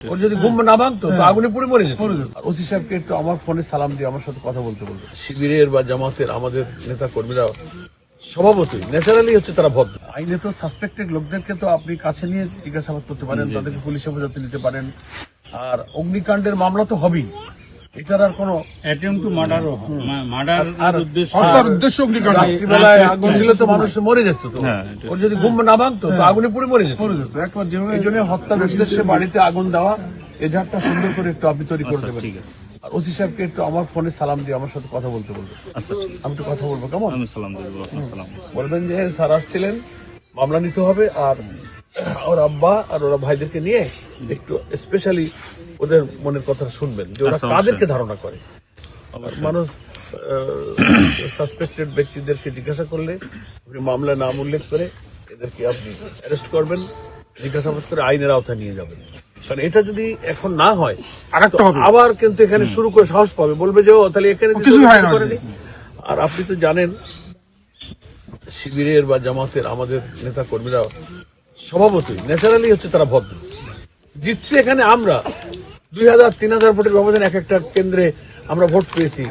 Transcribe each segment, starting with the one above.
ওর যদি ঘুম না ভাঙতো তো আগুনে পুড়ে মরে যেত। আর ওসি সাহেবকে একটু আমার ফোনে সালাম দিয়ে আমার সাথে কথা বলতে বলতো। শিবিরের বা জামাতের আমাদের নেতা কর্মীরা স্বভাবতই ন্যাচারালি হচ্ছে তারা ভদ্র। আইনে তো সাসপেক্টেড লোকদেরকে তো আপনি কাছে নিয়ে জিজ্ঞাসাবাদ করতে পারেন, তাদেরকে পুলিশ হেফাজতে নিতে পারেন। আর অগ্নিকাণ্ডের মামলা তো হবেই, এটার আর কোনো অ্যাটেম্প টু মার্ডারও মার্ডার উদ্দেশ্য হত্যার উদ্দেশ্য অগ্নিকাণ্ড। রাত্রিবেলায় আগুন দিলে তো মানুষ মরে যেত। তো ওর যদি ঘুম না ভাঙতো তো আগুনে পুড়ে মরে যেত। একবার যেভাবে এই জন্য হত্যার উদ্দেশ্যে বাড়িতে আগুন দেওয়া, এজাহারটা সুন্দর করে একটু আপনি তৈরি করে দেবেন। আর ওসি সাহেবকে একটু আমার ফোনে সালাম দিয়ে আমার সাথে কথা বলতে বলবো। আচ্ছা ঠিক আছে, আমি একটু কথা বলবো, কেমন? আমি সালাম দেবো, আপনার সালাম। বলবেন যে স্যার আসছিলেন, মামলা নিতে হবে, আর ওর আব্বা আর ওরা ভাইদেরকে নিয়ে একটু স্পেশালি ওদের মনের কথা শুনবেন যে ওরা আচ্ছা, কাদেরকে ধারণা করে। মানুষ সাসপেক্টেড ব্যক্তিদেরকে জিজ্ঞাসা করলে আপনি মামলা নাম উল্লেখ করে এদেরকে আপনি অ্যারেস্ট করবেন, জিজ্ঞাসাবাদ করে আইনের আওতায় নিয়ে যাবেন। কারণ এটা যদি এখন না হয় আরেকটা হবে। আবার কিন্তু এখানে শুরু করে সাহস পাবে, বলবে যে ও তাহলে এখানে কিছুই হয় না। করেনি। আর আপনি তো জানেন শিবিরের বা জামাতের আমাদের নেতা কর্মীরা স্বভাবতই ন্যাচারালি হচ্ছে তারা ভদ্র। জিতছি এখানে আমরা 2000-3000 ভোটের ব্যবধানে এক একটা কেন্দ্রে আমরা ভোট পেয়েছি।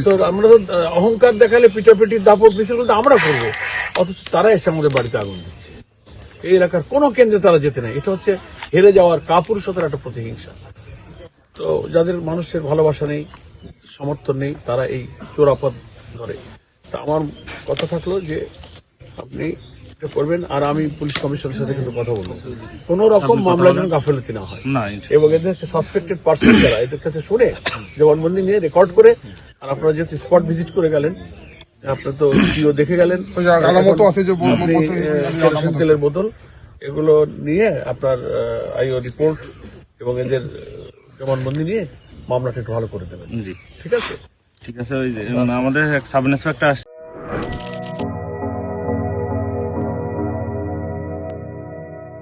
তো আমরা তো অহংকার দেখালে পিটাপিটি দাপট মিছিল কিন্তু আমরা করবো, অথচ তারা এসে আমাদের বাড়িতে আগুন দিচ্ছে। এই এলাকার কোনো কেন্দ্রে তারা যেতে নাই। এটা হচ্ছে হেরে যাওয়ার কাপুরুষতার একটা প্রতিহিংসা। তো যাদের মানুষের ভালোবাসা নেই, সমর্থন নেই, তারা এই চোরাপথ ধরে। তা আমার কথা থাকলো যে আপনি এটা করবেন, আর আমি পুলিশ কমিশনের সাথে কিন্তু কথা বলবো, কোন রকম মামলা যেন গাফিলতি না হয়। না, এবং এদের সাসপেক্টেড পার্সন যারা, এদের কাছে শুনে জবানবন্দি নিয়ে রেকর্ড করে, আর আপনারা যেহেতু স্পট ভিজিট করে গেলেন, আপনার তো ভিডিও দেখে গেলেন, আলামত আছে যে আপনি কেরোসিন তেলের বোতল এগুলো নিয়ে আপনার আইও রিপোর্ট এবং এদের জবানবন্দি নিয়ে মামলাটা একটু ভালো করে দেবেন। জি ঠিক আছে? ঠিক আছে। ওই যে আমাদের এক সাব ইন্সপেক্টর আসছে।